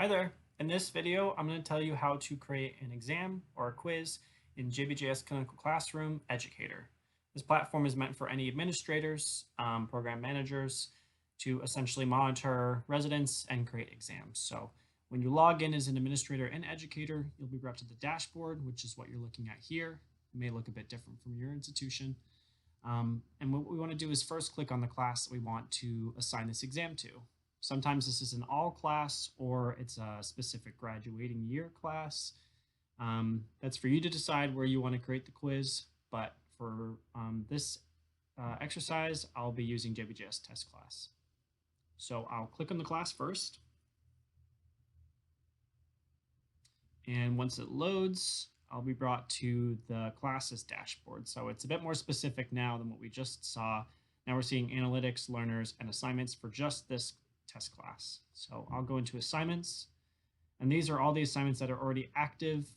Hi there. In this video, I'm going to tell you how to create an exam or a quiz in JBJS Clinical Classroom Educator. This platform is meant for any administrators, program managers to essentially monitor residents and create exams. So when you log in as an administrator in Educator, you'll be brought to the dashboard, which is what you're looking at here. It may look a bit different from your institution. And what we want to do is first click on the class that we want to assign this exam to. Sometimes this is an all class or it's a specific graduating year class. That's for you to decide where you want to create the quiz. But for this exercise, I'll be using JBJS test class. So I'll click on the class first. And once it loads, I'll be brought to the classes dashboard. So it's a bit more specific now than what we just saw. Now we're seeing analytics, learners, and assignments for just this test class. So I'll go into assignments, and these are all the assignments that are already active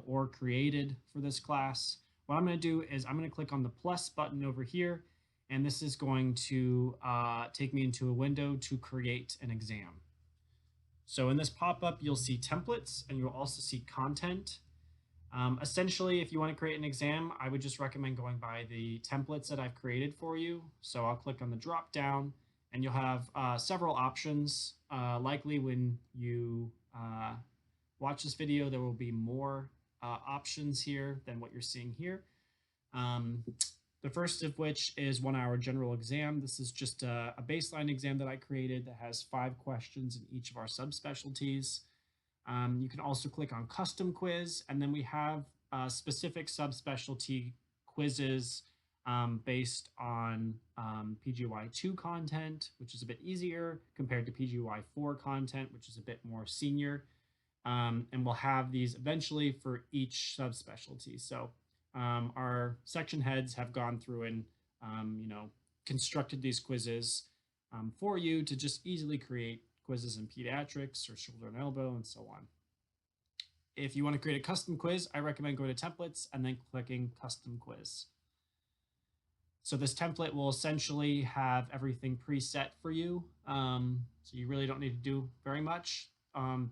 or created for this class. What I'm going to do is I'm going to click on the plus button over here, and this is going to take me into a window to create an exam. So in this pop-up, you'll see templates and you'll also see content. Essentially, if you want to create an exam, I would just recommend going by the templates that I've created for you. So I'll click on the drop down and you'll have several options. Likely when you watch this video, there will be more options here than what you're seeing here. The first of which is 1 hour general exam. This is just a baseline exam that I created that has 5 questions in each of our subspecialties. You can also click on custom quiz, and then we have specific subspecialty quizzes based on PGY2 content, which is a bit easier compared to PGY4 content, which is a bit more senior. And we'll have these eventually for each subspecialty. So our section heads have gone through and constructed these quizzes for you to just easily create quizzes in pediatrics or shoulder and elbow and so on. If you want to create a custom quiz, I recommend going to templates and then clicking custom quiz. So this template will essentially have everything preset for you. So you really don't need to do very much.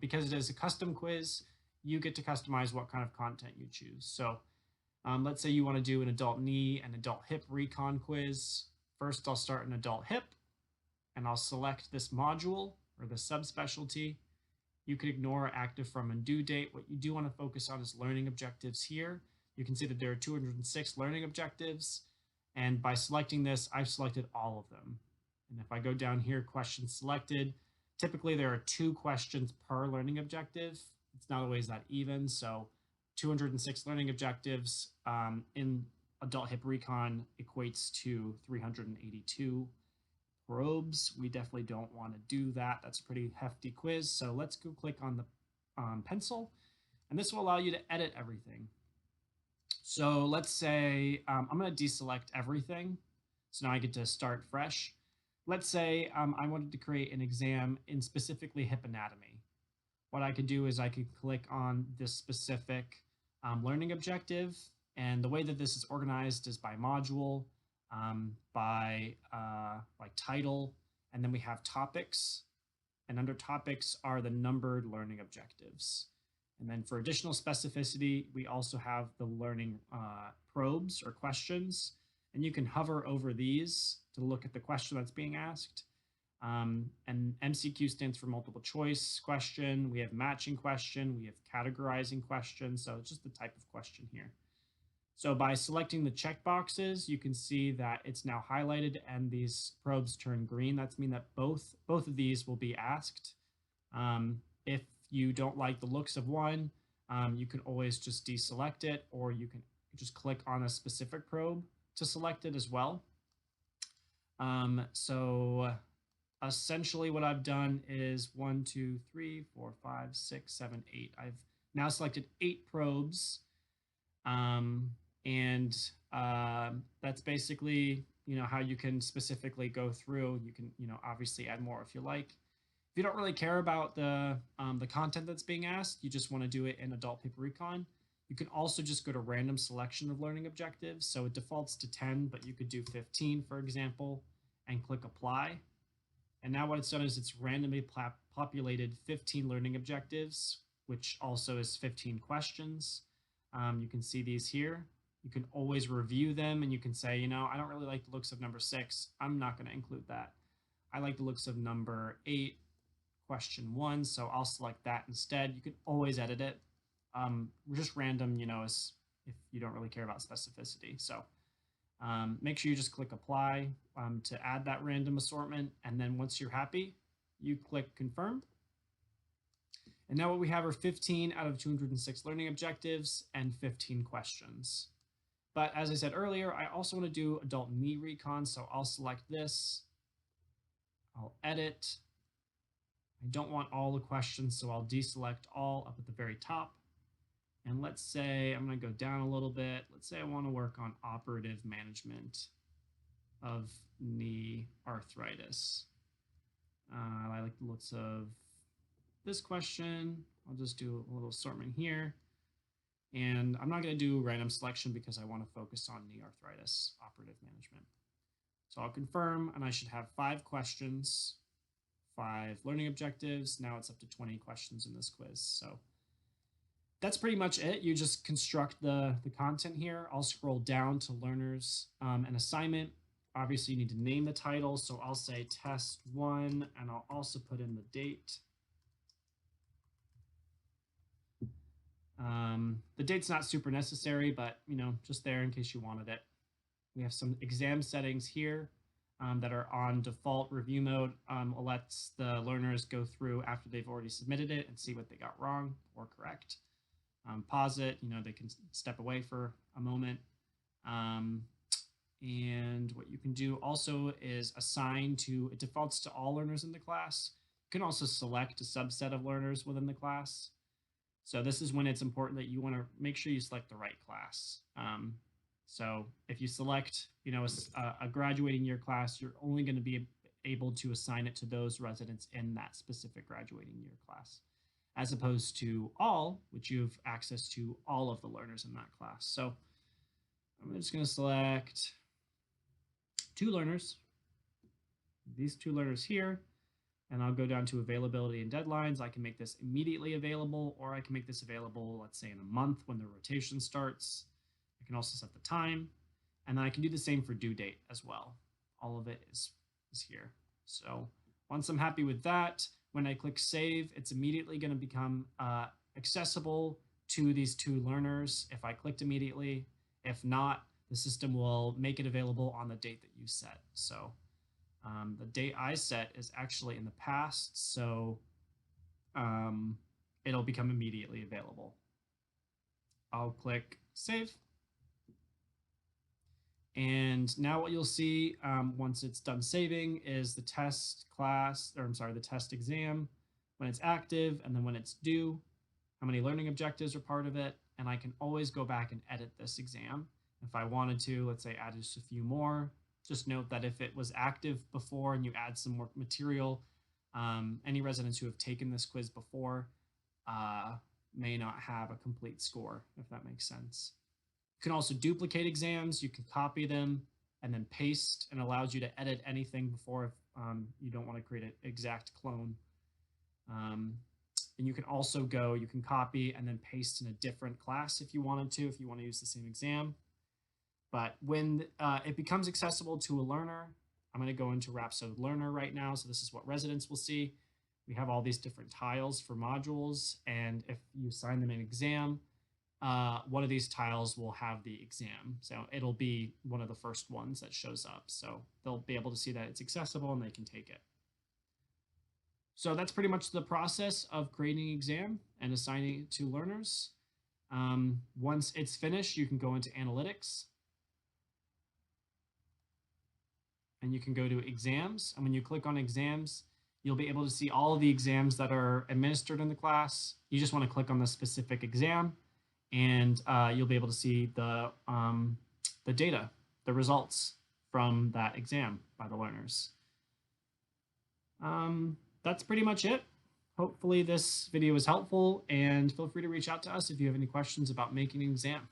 Because it is a custom quiz, you get to customize what kind of content you choose. So let's say you want to do an adult knee and adult hip recon quiz. First, I'll start an adult hip and I'll select this module or the subspecialty. You can ignore active from and due date. What you do want to focus on is learning objectives here. You can see that there are 206 learning objectives. And by selecting this, I've selected all of them. And if I go down here, questions selected, typically there are 2 questions per learning objective. It's not always that even. So 206 learning objectives in adult hip recon equates to 382 probes. We definitely don't want to do that. That's a pretty hefty quiz. So let's go click on the pencil, and this will allow you to edit everything. So let's say I'm going to deselect everything. So now I get to start fresh. Let's say I wanted to create an exam in specifically hip anatomy. What I could do is I could click on this specific learning objective. And the way that this is organized is by module, by title, and then we have topics. And under topics are the numbered learning objectives. And then for additional specificity, we also have the learning probes or questions. And you can hover over these to look at the question that's being asked. And MCQ stands for multiple choice question. We have matching question. We have categorizing question. So it's just the type of question here. So by selecting the checkboxes, you can see that it's now highlighted and these probes turn green. That's mean that both of these will be asked. If you don't like the looks of one, you can always just deselect it, or you can just click on a specific probe to select it as well. So essentially what I've done is 1, 2, 3, 4, 5, 6, 7, 8. I've now selected 8 probes. And that's basically, how you can specifically go through. You can, obviously add more if you like. If you don't really care about the content that's being asked, you just want to do it in adult hip recon, you can also just go to random selection of learning objectives. So it defaults to 10, but you could do 15, for example, and click apply. And now what it's done is it's randomly populated 15 learning objectives, which also is 15 questions. You can see these here. You can always review them and you can say, I don't really like the looks of number 6. I'm not going to include that. I like the looks of number 8, question 1, so I'll select that instead. You can always edit it. Just random, as if you don't really care about specificity. So make sure you just click apply to add that random assortment. And then once you're happy, you click confirm. And now what we have are 15 out of 206 learning objectives and 15 questions. But as I said earlier, I also want to do adult knee recon. So I'll select this. I'll edit. I don't want all the questions, so I'll deselect all up at the very top. And let's say I'm going to go down a little bit. Let's say I want to work on operative management of knee arthritis. I like the looks of this question. I'll just do a little assortment here. And I'm not going to do random selection because I want to focus on knee arthritis operative management. So I'll confirm, and I should have 5 questions, 5 learning objectives. Now it's up to 20 questions in this quiz. So that's pretty much it. You just construct the content here. I'll scroll down to learners and assignment. Obviously, you need to name the title. So I'll say test 1, and I'll also put in the date. The date's not super necessary, but just there in case you wanted it. We have some exam settings here that are on default review mode. Lets the learners go through after they've already submitted it and see what they got wrong or correct. Pause it, they can step away for a moment. And what you can do also is assign to, it defaults to all learners in the class. You can also select a subset of learners within the class. So this is when it's important that you want to make sure you select the right class. So if you select, a graduating year class, you're only going to be able to assign it to those residents in that specific graduating year class, as opposed to all, which you have access to all of the learners in that class. So I'm just going to select 2 learners, these 2 learners here, and I'll go down to availability and deadlines. I can make this immediately available, or I can make this available, let's say in a month when the rotation starts. I can also set the time, and then I can do the same for due date as well. All of it is here. So once I'm happy with that, when I click save, it's immediately going to become accessible to these 2 learners if I clicked immediately. If not, the system will make it available on the date that you set. So the date I set is actually in the past, so it'll become immediately available. I'll click save. And now what you'll see once it's done saving is the test class, or I'm sorry, the test exam, when it's active, and then when it's due, how many learning objectives are part of it. And I can always go back and edit this exam. If I wanted to, let's say add just a few more. Just note that if it was active before and you add some more material, any residents who have taken this quiz before may not have a complete score, if that makes sense. You can also duplicate exams. You can copy them and then paste, and allows you to edit anything before if you don't want to create an exact clone. And you can also you can copy and then paste in a different class if you wanted to, if you want to use the same exam. But when it becomes accessible to a learner, I'm going to go into Rhapsode Learner right now. So this is what residents will see. We have all these different tiles for modules. And if you assign them an exam, one of these tiles will have the exam. So it'll be one of the first ones that shows up. So they'll be able to see that it's accessible and they can take it. So that's pretty much the process of creating an exam and assigning it to learners. Once it's finished, you can go into analytics. And you can go to exams. And when you click on exams, you'll be able to see all of the exams that are administered in the class. You just want to click on the specific exam, and you'll be able to see the data, the results from that exam by the learners. That's pretty much it. Hopefully this video was helpful, and feel free to reach out to us if you have any questions about making an exam.